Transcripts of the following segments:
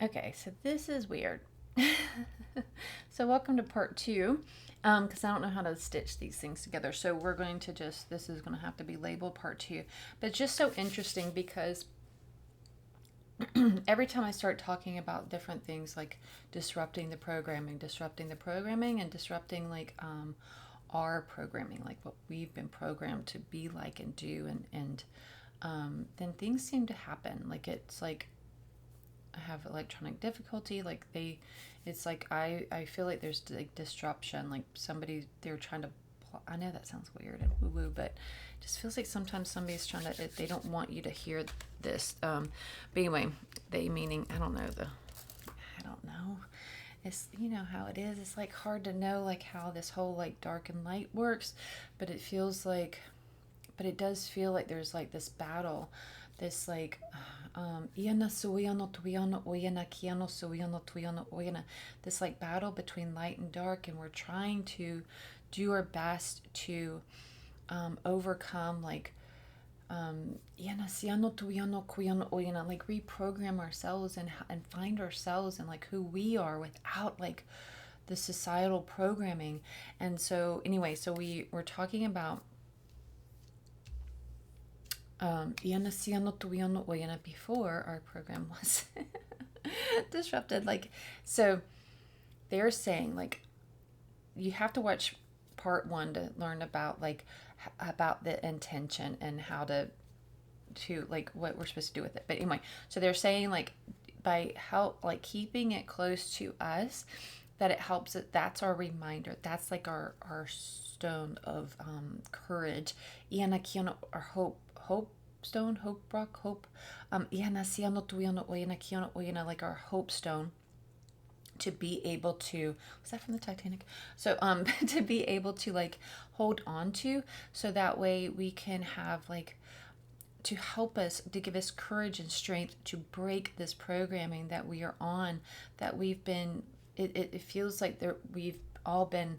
Okay, so this is weird. So welcome to part two, because I don't know how to stitch these things together. So we're going to this is going to have to be labeled part two. But it's just so interesting because every time I start talking about different things like disrupting the programming and disrupting our programming, like what we've been programmed to be like and do, and then things seem to happen. Like it's like I have electronic difficulty. It's like I feel like there's like disruption. Like somebody they're trying to. I know that sounds weird and woo woo, but it just feels like sometimes somebody's trying to. They don't want you to hear this. But anyway, they meaning I don't know the. I don't know. It's you know how it is. It's like hard to know like how this whole like dark and light works, but it feels like but it does feel like there's like this battle, this like this like battle between light and dark, and we're trying to do our best to overcome like reprogram ourselves and find ourselves and like who we are without like the societal programming. And so anyway, so we're talking about before our program was disrupted. Like, so they're saying like you have to watch part one to learn about about the intention and how to like what we're supposed to do with it. But anyway, so they're saying like by help like keeping it close to us, that it helps it. That's our reminder. That's like our stone of courage. Our hope stone, hope rock, hope. Like our hope stone, to be able to, was that from the Titanic? So to be able to like hold on to, so that way we can have like to help us, to give us courage and strength to break this programming that we are on, that we've been it feels like there we've all been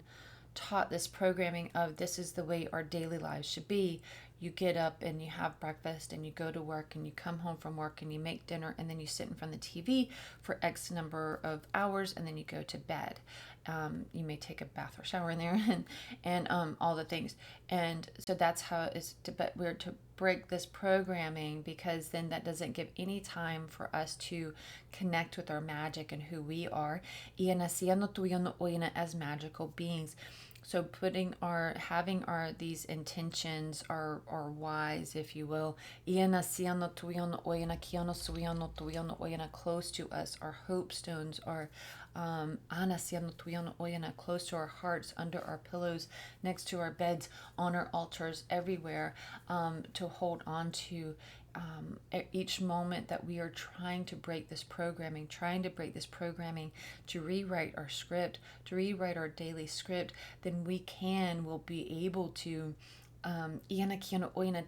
taught this programming of this is the way our daily lives should be. You get up and you have breakfast and you go to work and you come home from work and you make dinner and then you sit in front of the TV for X number of hours and then you go to bed. You may take a bath or shower in there and all the things. And so that's how it is. But we're to break this programming, because then that doesn't give any time for us to connect with our magic and who we are as magical beings. So putting having these intentions, our whys, if you will, close to us, our hope stones, our close to our hearts, under our pillows, next to our beds, on our altars, everywhere, to hold on to each moment that we are trying to break this programming, to rewrite our script, to rewrite our daily script. Then will be able to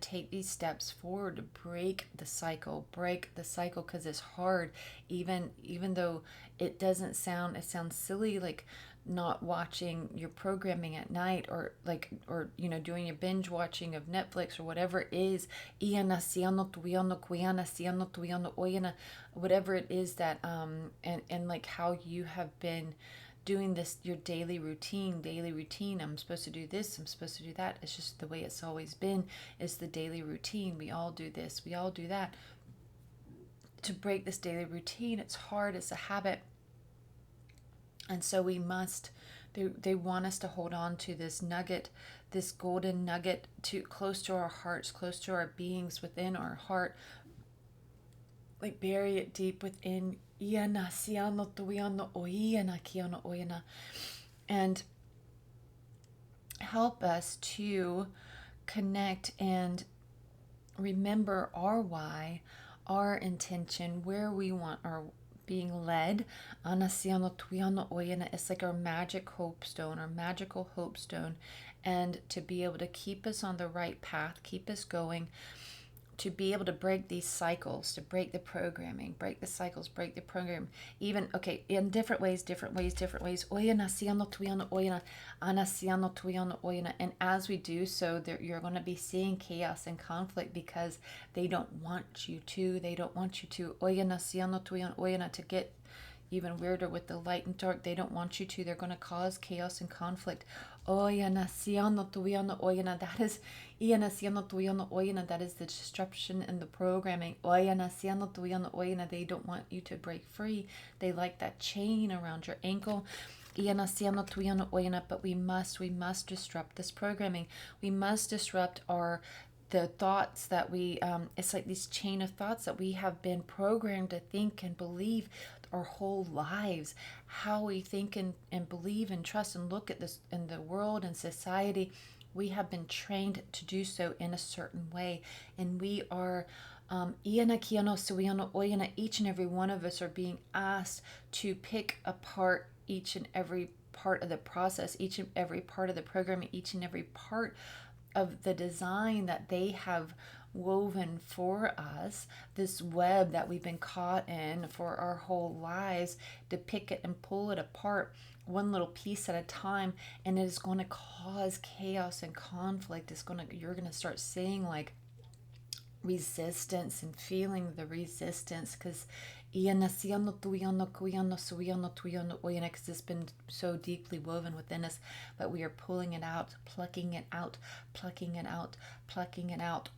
take these steps forward to break the cycle, because it's hard. Even though it sounds silly, like not watching your programming at night, or doing your binge watching of Netflix or whatever it is, whatever it is that and like how you have been doing this, your daily routine. I'm supposed to do this, I'm supposed to do that. It's just the way it's always been. It's the daily routine. We all do this, we all do that. To break this daily routine, it's hard, it's a habit. And so they want us to hold on to this nugget, this golden nugget, to close to our hearts, close to our beings, within our heart. Like bury it deep within, and help us to connect and remember our why, our intention, where we want our being led. It's like our magical hope stone, and to be able to keep us on the right path, keep us going, to be able to break these cycles, to break the programming, break the cycles, break the program, even, okay, in different ways, different ways, different ways. Oyana siano tuyana oyana, ana siano tuyana oyana. And as we do so, you're going to be seeing chaos and conflict because they don't want you to. They don't want you to. Oyana siano tuyana oyana, to get even weirder with the light and dark. They don't want you to. They're going to cause chaos and conflict. Oyana siano tuyana oyana. That is Iana siano tuyana oyana. That is the disruption and the programming. Oyana siano tuyana oyana. They don't want you to break free. They like that chain around your ankle. Iana siano tuyana oyana. But we must disrupt this programming. We must disrupt the thoughts that we it's like this chain of thoughts that we have been programmed to think and believe our whole lives. How we think and believe and trust and look at this in the world and society, we have been trained to do so in a certain way. And we are iana kiano suiano oyana, each and every one of us are being asked to pick apart each and every part of the process, each and every part of the program, each and every part of the design that they have woven for us, this web that we've been caught in for our whole lives, to pick it and pull it apart one little piece at a time. And it is going to cause chaos and conflict. You're going to start seeing like resistance and feeling the resistance, because because it's been so deeply woven within us. But we are pulling it out, plucking it out, plucking it out, plucking it out.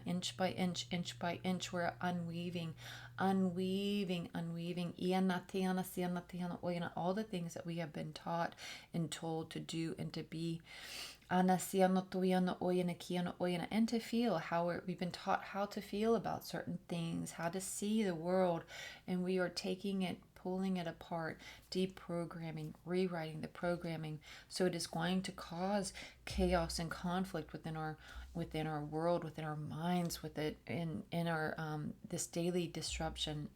Inch by inch, inch by inch, we're unweaving, unweaving, unweaving. All the things that we have been taught and told to do and to be. And to feel how we've been taught how to feel about certain things, how to see the world, and we are taking it, pulling it apart, deprogramming, rewriting the programming. So it is going to cause chaos and conflict within our world, within our minds, with it in our this daily disruption.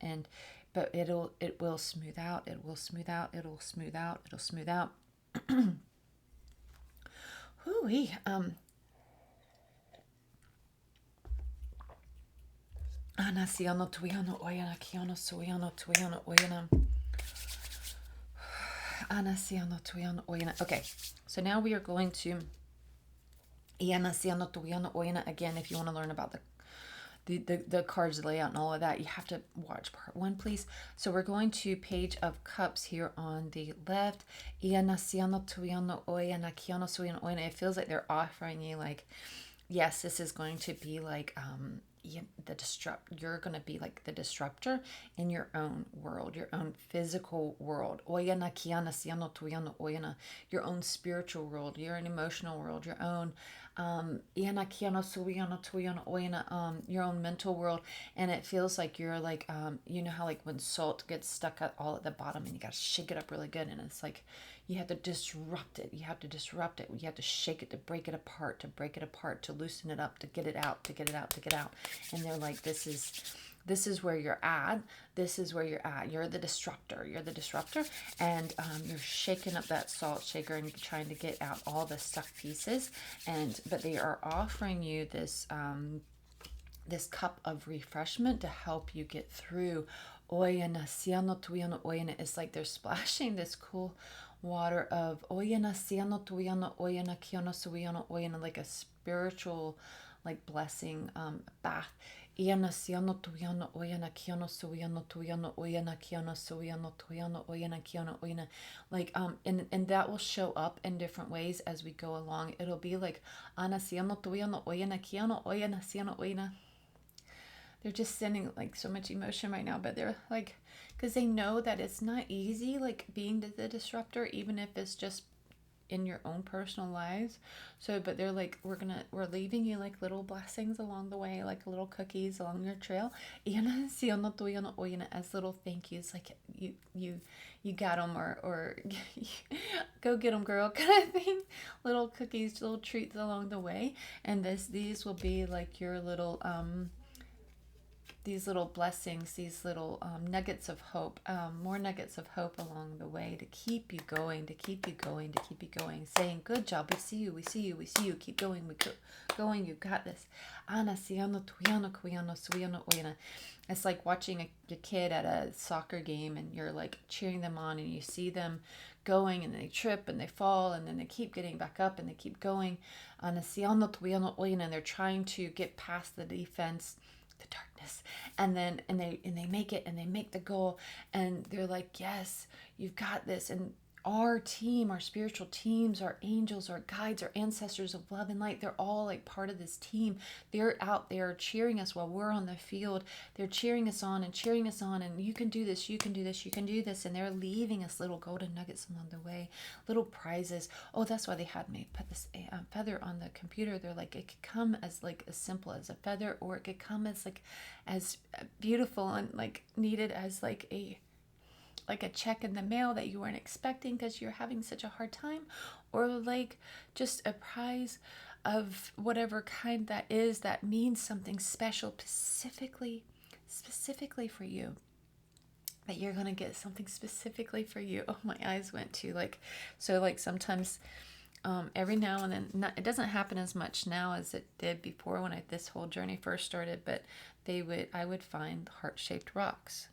But it will smooth out, it will smooth out, it'll smooth out, it'll smooth out. Hooey. Anasiano tuiano oyana kiano suiano tuiano oyana. Anasiano tuiano oyana. Okay, so now we are going to Ianasiano tuiano oyana again. If you want to learn about the cards layout and all of that, you have to watch part 1, please. So we're going to Page of Cups here on the left. It feels like they're offering you, like, yes, this is going to be like you're going to be like the disruptor in your own world, your own physical world, your own spiritual world, your own emotional world, your own your own mental world. And it feels like you're like you know how like when salt gets stuck all at the bottom and you got to shake it up really good, and it's like you have to disrupt it, you have to shake it, to break it apart, to loosen it up, to get it out, and they're like, this is where you're at. You're the disruptor. And you're shaking up that salt shaker and trying to get out all the stuck pieces. But they are offering you this this cup of refreshment to help you get through. It's like they're splashing this cool water of like a spiritual like blessing bath. Like and that will show up in different ways as we go along. It'll be like they're just sending like so much emotion right now, but they're like, because they know that it's not easy, like being the disruptor, even if it's just in your own personal lives. So, but they're like, we're leaving you like little blessings along the way, like little cookies along your trail, as little thank yous, like you got them, or go get them, girl, kind of thing. Little cookies, little treats along the way. And these will be like your little these little blessings, these little nuggets of hope, more nuggets of hope along the way to keep you going, to keep you going, to keep you going, saying, good job, we see you, we see you, we see you, keep going, going, you got this. Ana siano tuyano kuyano suyano oyana. It's like watching a kid at a soccer game, and you're like cheering them on, and you see them going, and they trip and they fall, and then they keep getting back up and they keep going. Ana siano tuyano oyana, and they're trying to get past the defense, the darkness, and they make it, and they make the goal, and they're like, yes, you've got this. And our team, our spiritual teams, our angels, our guides, our ancestors of love and light, they're all like part of this team. They're out there cheering us while we're on the field. They're cheering us on and cheering us on, and you can do this, you can do this, you can do this. And they're leaving us little golden nuggets along the way, little prizes. Oh, that's why they had me put this feather on the computer. They're like, it could come as like as simple as a feather, or it could come as like as beautiful and like needed as like a check in the mail that you weren't expecting because you're having such a hard time, or like just a prize of whatever kind that is, that means something special specifically for you, that you're going to get something specifically for you. Oh, my eyes went to like, so like sometimes every now and then, it doesn't happen as much now as it did before when this whole journey first started, but I would find heart-shaped rocks.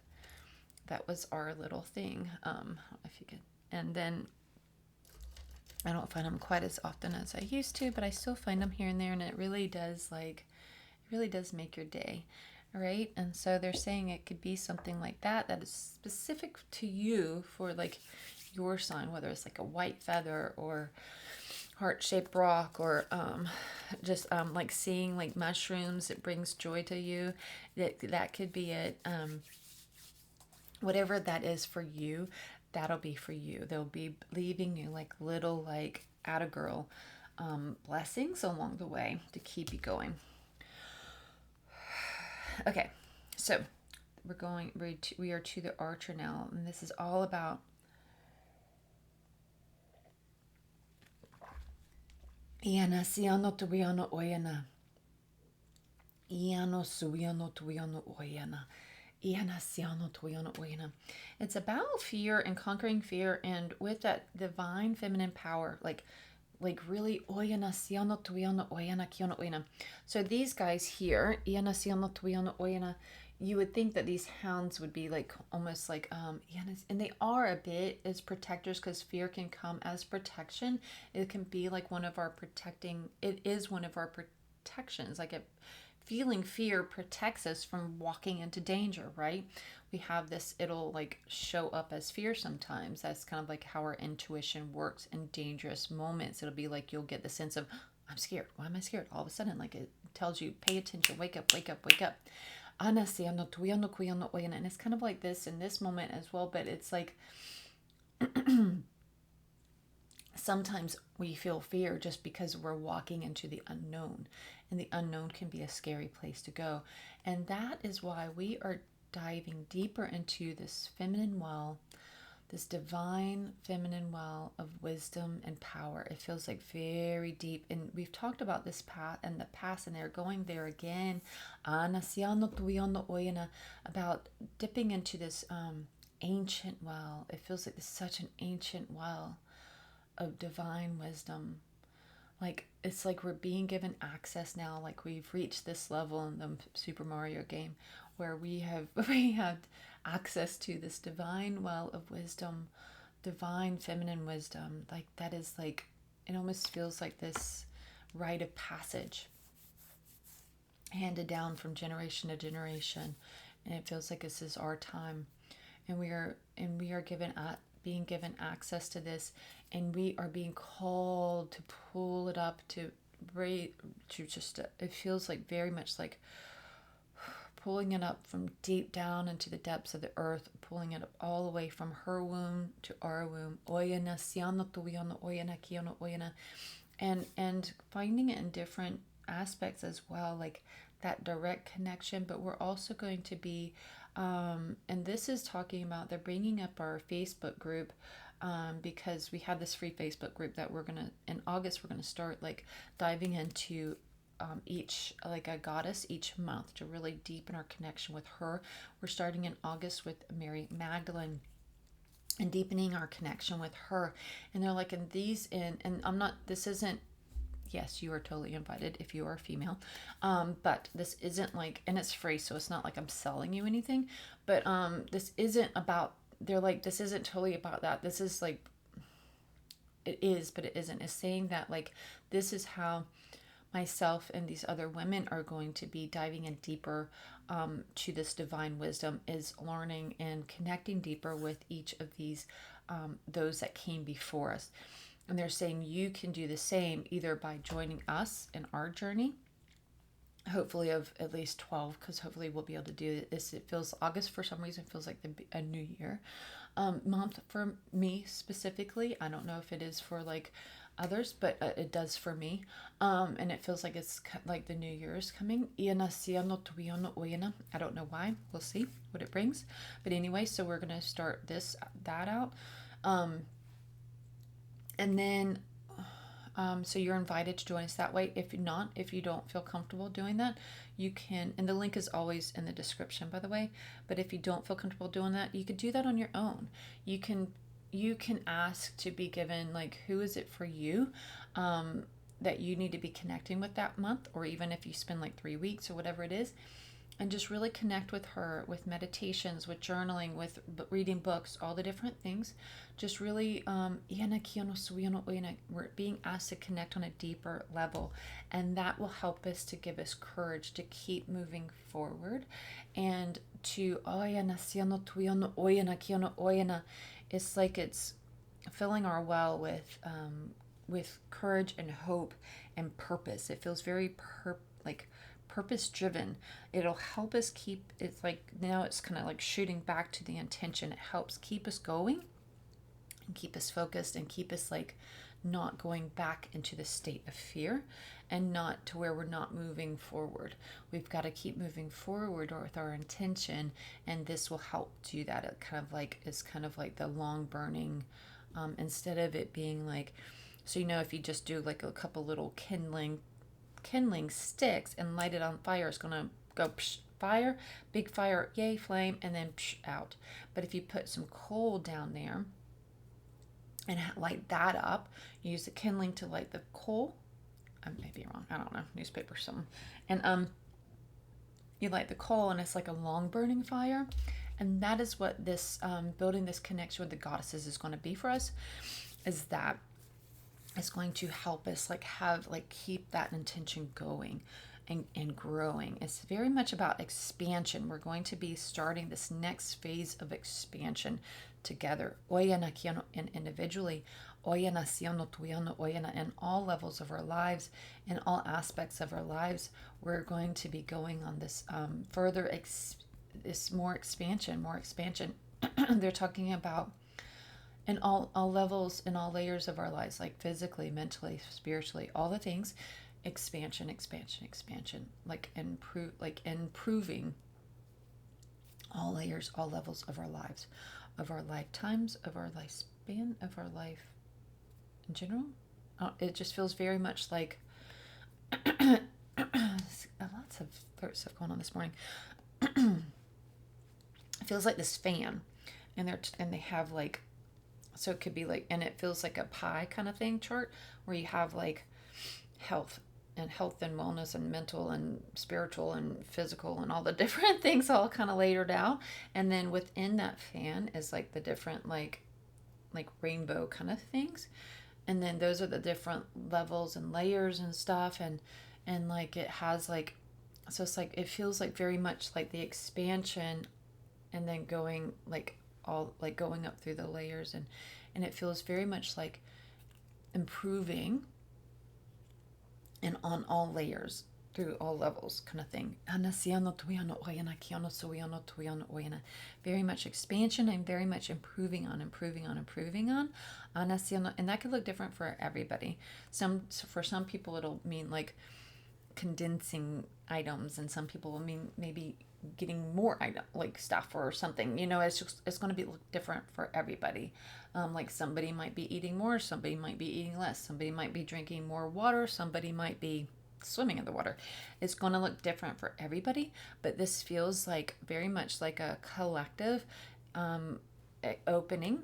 That was our little thing. If you could, and then I don't find them quite as often as I used to, but I still find them here and there, and it really does make your day, right? And so they're saying it could be something like that is specific to you for like your sign, whether it's like a white feather or heart-shaped rock, or just like seeing like mushrooms. It brings joy to you. That could be it. Whatever that is for you, that'll be for you. They'll be leaving you like little like atta girl blessings along the way to keep you going. Okay, so we are to the archer now, and this is all about Iana siano tuiano oyana. Iano suiano tuiano oyana. It's about fear and conquering fear, and with that divine feminine power, like really oyana siano tuiano oyana kiono oyana. So these guys here, iana siano tuiano oyana, you would think that these hounds would be like almost like and they are a bit as protectors, because fear can come as protection. It can be like it is one of our protections, like feeling fear protects us from walking into danger, right? We have this, it'll like show up as fear sometimes. That's kind of like how our intuition works in dangerous moments. It'll be like you'll get the sense of, I'm scared. Why am I scared? All of a sudden, like it tells you, pay attention, wake up, wake up, wake up. And it's kind of like this in this moment as well, but it's like sometimes we feel fear just because we're walking into the unknown, and the unknown can be a scary place to go. And that is why we are diving deeper into this feminine well, this divine feminine well of wisdom and power. It feels like very deep, and we've talked about this path in the past, and they're going there again, about dipping into this ancient well. It feels like it's such an ancient well of divine wisdom. Like it's like we're being given access now, like we've reached this level in the Super Mario game where we have access to this divine well of wisdom, divine feminine wisdom. Like that is like, it almost feels like this rite of passage handed down from generation to generation, and it feels like this is our time, and we are being given access to this, and we are being called to pull it up, to just, it feels like very much like pulling it up from deep down into the depths of the earth, pulling it up all the way from her womb to our womb. Oyana siano tuiano oyana kiono oyana, and finding it in different aspects as well, like that direct connection. But we're also going to be and this is talking about, they're bringing up our Facebook group, because we have this free Facebook group that we're gonna, in August, we're gonna start like diving into each, like a goddess each month, to really deepen our connection with her. We're starting in August with Mary Magdalene and deepening our connection with her. And they're like, and I'm not, this isn't, yes, you are totally invited if you are a female. But this isn't like, and it's free, so it's not like I'm selling you anything. But this isn't about, they're like, this isn't totally about that. This is like, it is, but it isn't. It's saying that like, this is how myself and these other women are going to be diving in deeper to this divine wisdom, is learning and connecting deeper with each of these, those that came before us. And they're saying you can do the same either by joining us in our journey, hopefully of at least 12, because hopefully we'll be able to do this. It feels, August for some reason feels like a new year month for me specifically. I don't know if it is for like others, but it does for me. And it feels like it's like the new year is coming. I don't know why. We'll see what it brings. But anyway, so we're going to start that out. And then, so you're invited to join us that way. If not, if you don't feel comfortable doing that, you can, and the link is always in the description, by the way. But if you don't feel comfortable doing that, you could do that on your own. You can ask to be given, like, who is it for you that you need to be connecting with that month, or even if you spend like 3 weeks or whatever it is, and just really connect with her, with meditations, with journaling, with reading books, all the different things. Just really, we're being asked to connect on a deeper level, and that will help us, to give us courage to keep moving forward, and to it's like it's filling our well with courage and hope and purpose. It feels very purpose driven. It'll help us keep, it's like now it's kind of like shooting back to the intention. It helps keep us going and keep us focused and keep us like not going back into the state of fear, and not to where we're not moving forward. We've got to keep moving forward with our intention, and this will help do that. It kind of like is kind of like the long burning, instead of it being like, so if you just do like a couple little kindling sticks and light it on fire, it's gonna go psh, fire, big fire, yay, flame, and then psh, out. But if you put some coal down there and light that up, you use the kindling to light the coal. I may be wrong, I don't know, newspaper or something, and you light the coal, and it's like a long burning fire. And that is what this building this connection with the goddesses is going to be for us, is that it's going to help us keep that intention going and growing. It's very much about expansion. We're going to be starting this next phase of expansion together, and individually, in all levels of our lives, in all aspects of our lives. We're going to be going on this further this more expansion. They're talking about in all levels, in all layers of our lives, like physically, mentally, spiritually, all the things. Expansion, like improving all layers, all levels of our lives, of our lifetimes, of our lifespan, of our life in general. It just feels very much like lots of throat stuff going on this morning. It feels like this fan, and they have like, so it could be like, and it feels like a pie kind of thing chart, where you have like health and wellness and mental and spiritual and physical and all the different things all kind of layered out. And then within that fan is like the different like rainbow kind of things. And then those are the different levels and layers and stuff. And like it has like, so it's like, it feels like very much like the expansion, and then going like all like going up through the layers, and it feels very much like improving and on all layers through all levels kind of thing. Very much expansion and very much improving on. And that could look different for everybody. For some people it'll mean like condensing items, and some people will mean maybe getting more item like stuff or something. It's going to be different for everybody. Like somebody might be eating more, somebody might be eating less, somebody might be drinking more water, somebody might be swimming in the water. It's going to look different for everybody, but this feels like very much like a collective opening,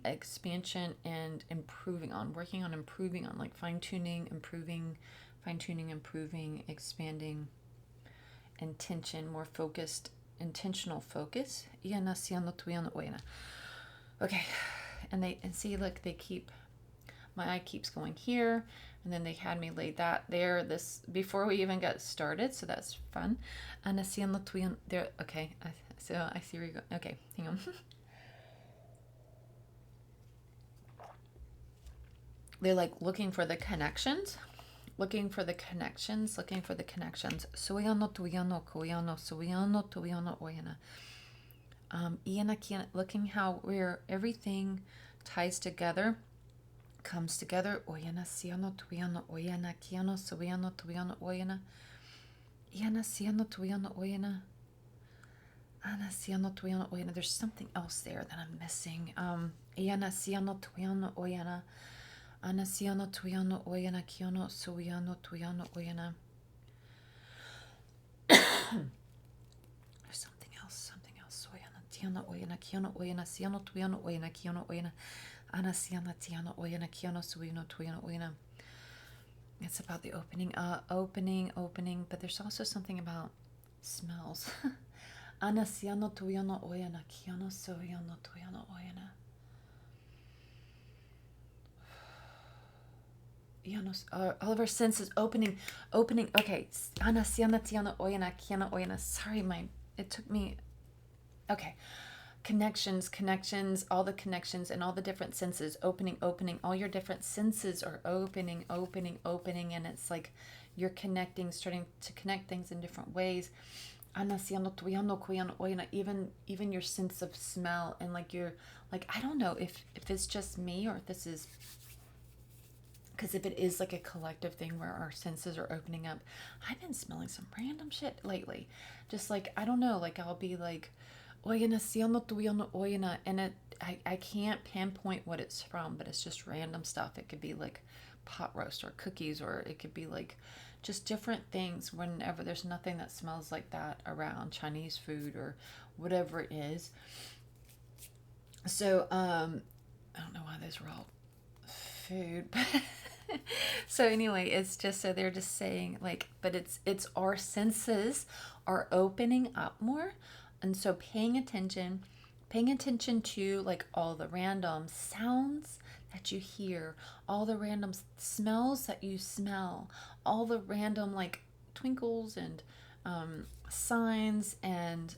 expansion, and working on improving on, like fine-tuning, improving, expanding, intention, more focused, intentional focus. Okay. And see, look, my eye keeps going here, and then they had me lay that there this before we even got started, so that's fun. And there, okay, so I see where you go. Okay, hang on. They're like looking for the connections. Suyano tuyano kuyano suyano tuyano oyana. Looking how where everything ties together, comes together. Oyana siano tuyano oyana kiano suyano tuyano oyana. Iana siano tuyano oyana. Ana siano tuyano oyana. There's something else there that I'm missing. Iana siano tuyano oyana. Ana siano tuyano oyana kiano suyano tuyano oyana. There's something else. Soyana tiano oyana kiano oyana siano tuyano oyana kiano oyana. Ana siana tiano oyana kiano suyano tuyano oyana. It's about the opening, but there's also something about smells. Ana siano tuyano oyana kiano suyano tuyano oyana. All of our senses opening. Okay. Ana siana tiano oyana kiano oyana. Sorry, it took me. Okay. Connections, all the connections and all the different senses, opening. All your different senses are opening. And it's like you're connecting, starting to connect things in different ways. Even your sense of smell, and like you're like, I don't know if it's just me or if this is, because if it is like a collective thing where our senses are opening up, I've been smelling some random shit lately. Just like, I don't know, like I'll be like, oyana siano tuyano oyana, and I can't pinpoint what it's from, but it's just random stuff. It could be like pot roast or cookies, or it could be like just different things. Whenever there's nothing that smells like that around, Chinese food or whatever it is. So I don't know why those were all food, but so anyway, it's just, so they're just saying like, but it's our senses are opening up more. And so paying attention to like all the random sounds that you hear, all the random smells that you smell, all the random like twinkles and signs and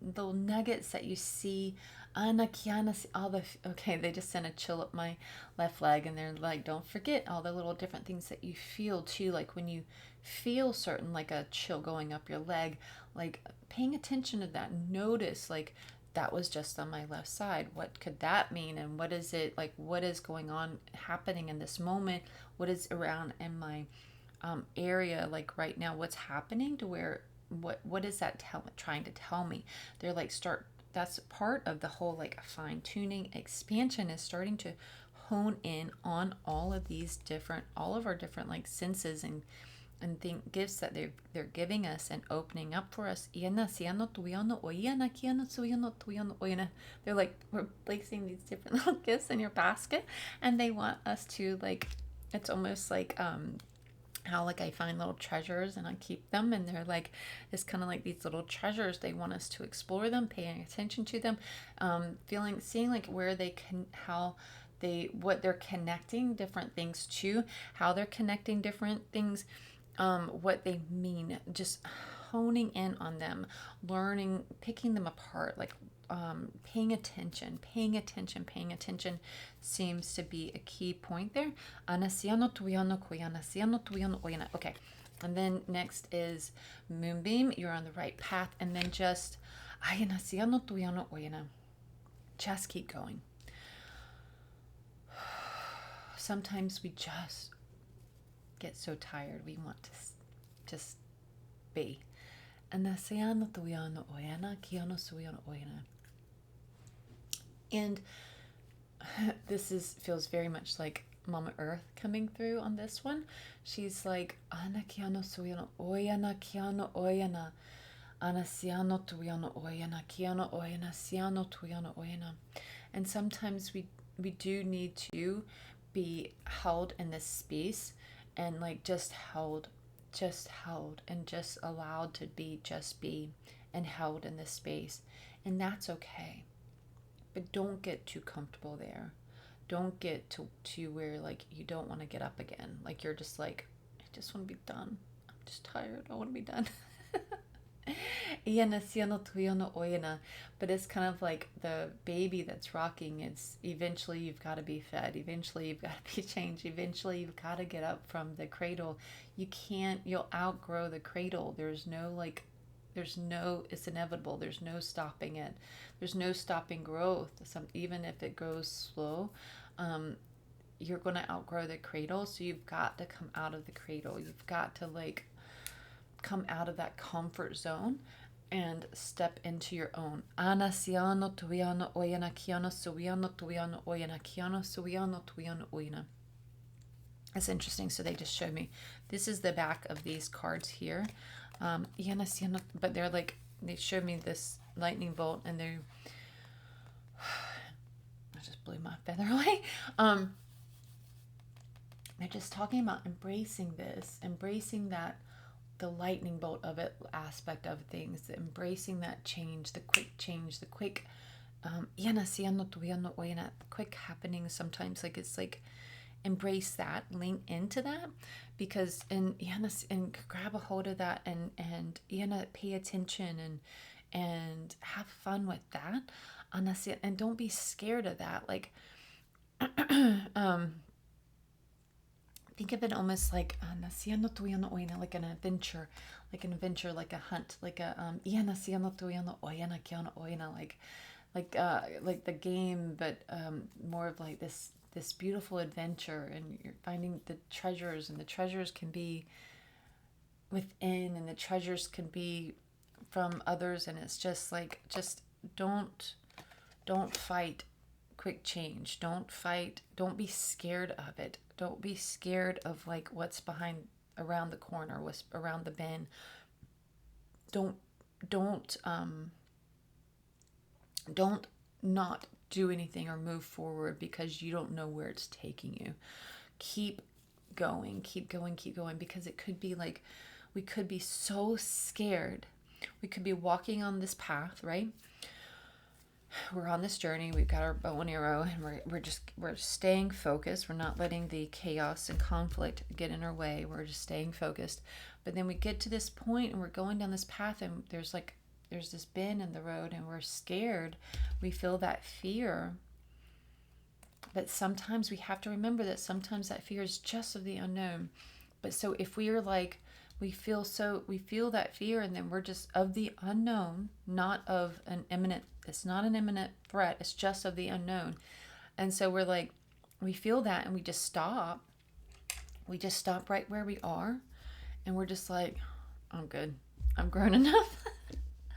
little nuggets that you see. Okay, they just sent a chill up my left leg, and they're like, don't forget all the little different things that you feel too, like when you feel certain, like a chill going up your leg, like paying attention to that. Notice, like, that was just on my left side. What could that mean? And what is it, like, what is going on happening in this moment? What is around in my area, like right now? What's happening to where, what is that trying to tell me? They're like, that's part of the whole like fine tuning expansion, is starting to hone in on all of our different like senses and gifts that they're giving us and opening up for us. They're like, we're placing these different little gifts in your basket, and they want us to like, it's almost like how like I find little treasures and I keep them, and they're like, it's kind of like these little treasures. They want us to explore them, paying attention to them, seeing like where they can, what they're connecting different things to, how they're connecting different things, what they mean, just honing in on them, learning, picking them apart, like paying attention seems to be a key point there. Okay, and then next is moonbeam. You're on the right path, and then just keep going. Sometimes we just get so tired, we want to just be. And this feels very much like Mama Earth coming through on this one. She's like, Ana kiano suyano oyana kiano oyana. Ana siano tuyano oyana kiano oyana siano tuyano oyana. And sometimes we do need to be held in this space and like just held and just allowed to just be and held in this space. And that's okay. But don't get too comfortable there. Don't get to where like you don't want to get up again. Like you're just like, I just want to be done. I'm just tired. I want to be done. But it's kind of like the baby that's rocking. It's eventually you've got to be fed. Eventually you've got to be changed. Eventually you've got to get up from the cradle. You'll outgrow the cradle. It's inevitable. There's no stopping it. There's no stopping growth. Even if it grows slow, you're going to outgrow the cradle. So you've got to come out of the cradle. You've got to like come out of that comfort zone and step into your own. Ana siano tuiano oyana kiano suiano tuiano oyana kiano suiano tuiano oyana. That's interesting. So they just showed me. This is the back of these cards here. But they're like, they showed me this lightning bolt and I just blew my feather away. They're just talking about embracing that the lightning bolt of it aspect of things, embracing that change, the quick quick happening sometimes. Like it's like embrace that, lean into that, because and grab a hold of that and pay attention and have fun with that. And don't be scared of that. Like think of it almost like like an adventure, like a hunt, like a like the game, but more of like this beautiful adventure, and you're finding the treasures, and the treasures can be within, and the treasures can be from others, and it's just like don't fight quick change. Don't be scared of it. Don't be scared of like what's around the corner, what's around the bend. Don't not do anything or move forward because you don't know where it's taking you. Keep going, because it could be like we could be so scared. We could be walking on this path, right? We're on this journey. We've got our bow and arrow, and we're staying focused. We're not letting the chaos and conflict get in our way. We're just staying focused. But then we get to this point, and we're going down this path, and there's this bend in the road, and we're scared. We feel that fear. But sometimes we have to remember that sometimes that fear is just of the unknown. But so if we are like, we feel that fear, and then we're just of the unknown, not of it's not an imminent threat, it's just of the unknown. And so we're like, we feel that, and we just stop right where we are, and we're just like, I'm good, I'm grown enough.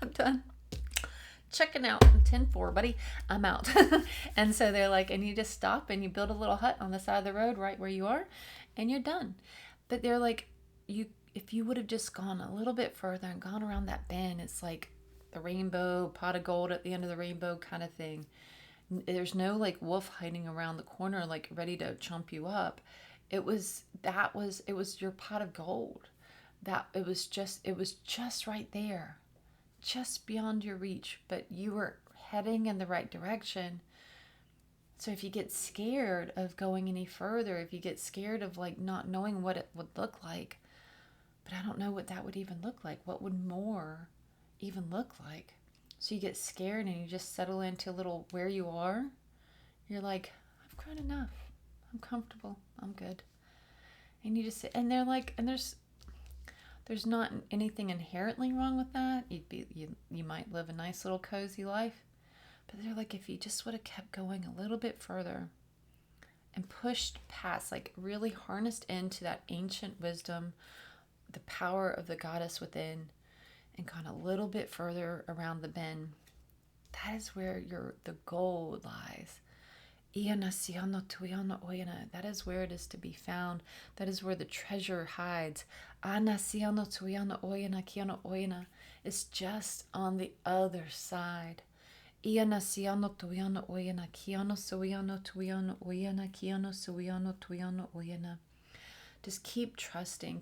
I'm done checking out. I'm 10-4, buddy, I'm out. And so they're like, and you just stop and you build a little hut on the side of the road right where you are, and you're done. But they're like, if you would have just gone a little bit further and gone around that bend, it's like the rainbow, pot of gold at the end of the rainbow kind of thing. There's no like wolf hiding around the corner like ready to chomp you up. It was your pot of gold. It was just right there, just beyond your reach, but you were heading in the right direction. So if you get scared of going any further, if you get scared of like not knowing what it would look like, but I don't know what that would even look like. What would more even look like? So you get scared and you just settle into a little where you are. You're like, I've grown enough. I'm comfortable. I'm good. And you just sit, and they're like, and there's not anything inherently wrong with that. You might live a nice little cozy life, but they're like, if you just would have kept going a little bit further and pushed past, like really harnessed into that ancient wisdom, the power of the goddess within, and gone a little bit further around the bend, that is where the gold lies. That is where it is to be found. That is where the treasure hides. It's just on the other side. Just keep trusting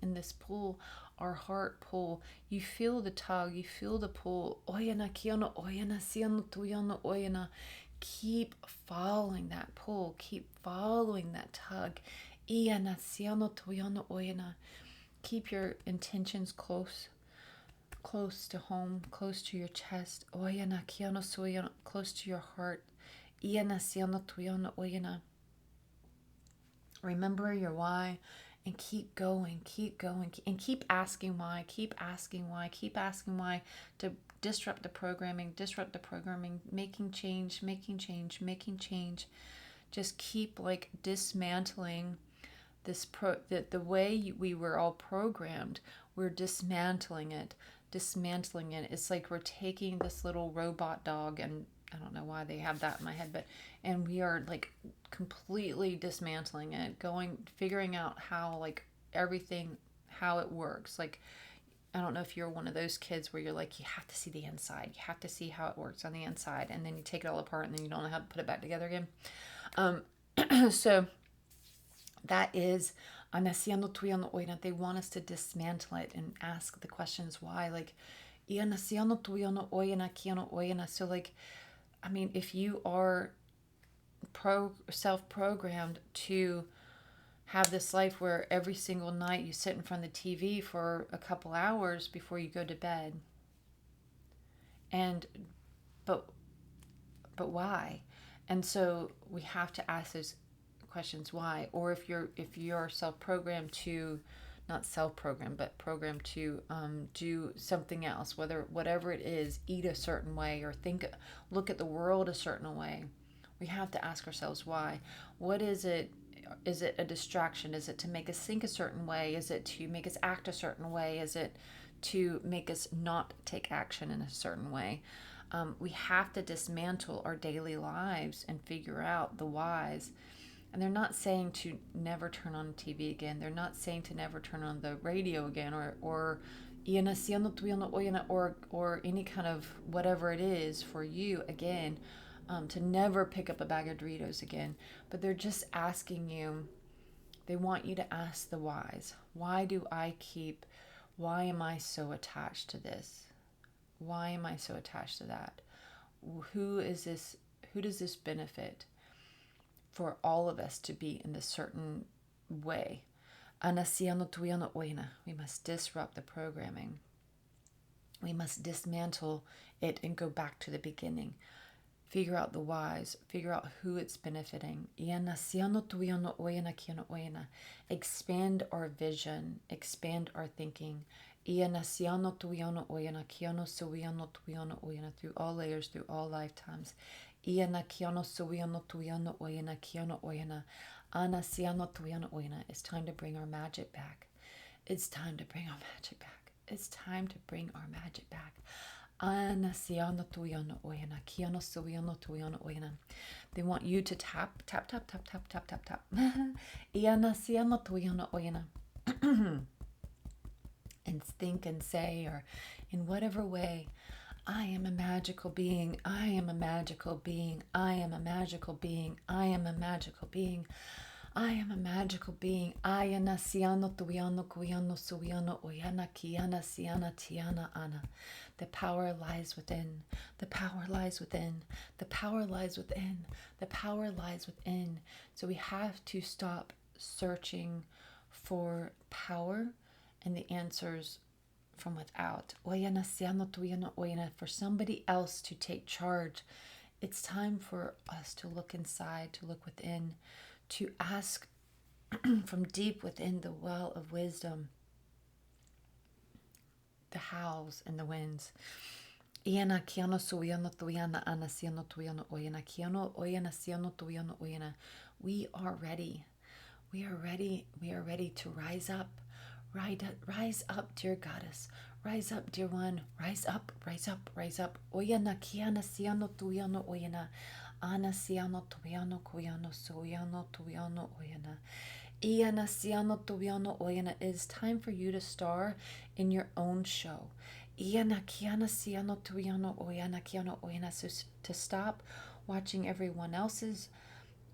in this pull, our heart pull. You feel the tug, you feel the pull. Keep following that pull, keep following that tug. Keep your intentions close to home, close to your chest. Close to your heart. Remember your why and keep going, and keep asking why, keep asking why to disrupt the programming, making change. Just keep like dismantling the way we were all programmed. We're dismantling it. It's like we're taking this little robot dog, and I don't know why they have that in my head, and we are like completely dismantling it, figuring out how like everything, how it works. Like, I don't know if you're one of those kids where you're like, you have to see the inside, you have to see how it works on the inside, and then you take it all apart and then you don't know how to put it back together again. So that is they want us to dismantle it and ask the questions why. Like, so like, I mean, if you are self-programmed to have this life where every single night you sit in front of the TV for a couple hours before you go to bed, and but why? And so we have to ask those questions why. Or if you're self-programmed to, not self-programmed, but programmed to do something else, whatever it is, eat a certain way or look at the world a certain way, we have to ask ourselves why. What is it? Is it a distraction? Is it to make us think a certain way? Is it to make us act a certain way? Is it to make us not take action in a certain way? We have to dismantle our daily lives and figure out the whys. And they're not saying to never turn on TV again. They're not saying to never turn on the radio again, or any kind of whatever it is for you again, to never pick up a bag of Doritos again. But they're just asking you, they want you to ask the whys. Why am I so attached to this? Why am I so attached to that? Who does this benefit? For all of us to be in this certain way. We must disrupt the programming. We must dismantle it and go back to the beginning. Figure out the whys. Figure out who it's benefiting. Expand our vision. Expand our thinking. Through all layers, through all lifetimes. It's time to bring our magic back. It's time to bring our magic back. It's time to bring our magic back. They want you to tap, tap, tap, tap, tap, tap, tap, tap. And think and say, or in whatever way, I am a magical being. I am a magical being. I am a magical being. I am a magical being. I am a magical being. Ayana siano tuiano kuiano suiano oyana kiana siana tiana ana. The power lies within. The power lies within. The power lies within. The power lies within. So we have to stop searching for power and the answers from without. For somebody else to take charge. It's time for us to look inside, to look within, to ask from deep within the well of wisdom, the hows and the whens. We are ready. We are ready. We are ready to rise up. Rise up, dear goddess. Rise up, dear one. Rise up, rise up, rise up. Oyana kiana siano tuyano oyana. Anasiano toyano koyano soyano toyano oyana. Ianasiano toyano oyana. It is time for you to star in your own show. Iana kiana siano toyano oyana kiano oyana. So to stop watching everyone else's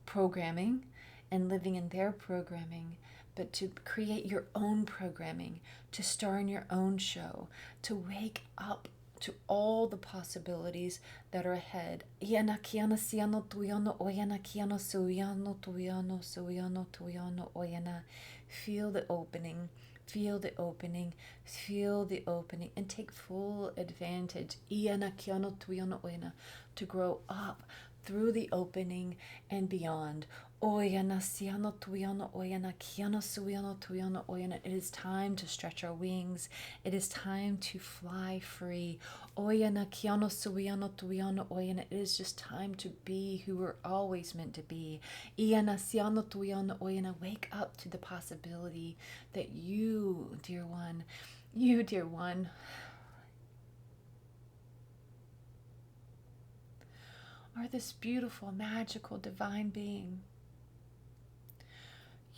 programming and living in their programming, but to create your own programming, to star in your own show, to wake up to all the possibilities that are ahead. Iana kiana siano tuyano oyana kiana suyano tuyano suyano tuyano oyana. Feel the opening. Feel the opening, feel the opening, and take full advantage. Iana kiano tuyano oyana, to grow up through the opening and beyond. Oyana siano tuyano oyana kiano suyano tuyano oyana. It is time to stretch our wings. It is time to fly free. Oyana kiano suyano tuyano oyana. It is just time to be who we're always meant to be. Iana siano tuyano oyana. Wake up to the possibility that you, dear one, are this beautiful, magical, divine being.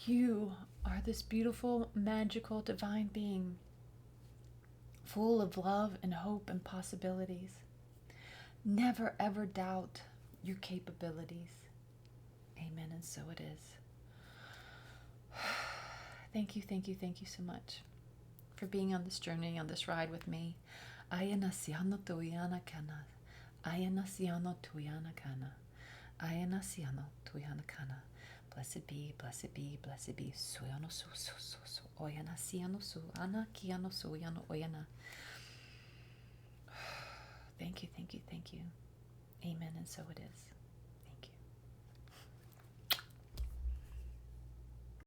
You are this beautiful, magical, divine being, full of love and hope and possibilities. Never ever doubt your capabilities. Amen, and so it is. Thank you, thank you, thank you so much for being on this journey, on this ride with me. Ayana siano tuyana kana. Ayana siano tuyana kana. Ayana siano tuyana kana. Blessed be, blessed be, blessed be. Suyano su su su su. Oyana siano su. Ana kiano suyano oyana. Thank you, thank you, thank you. Amen, and so it is.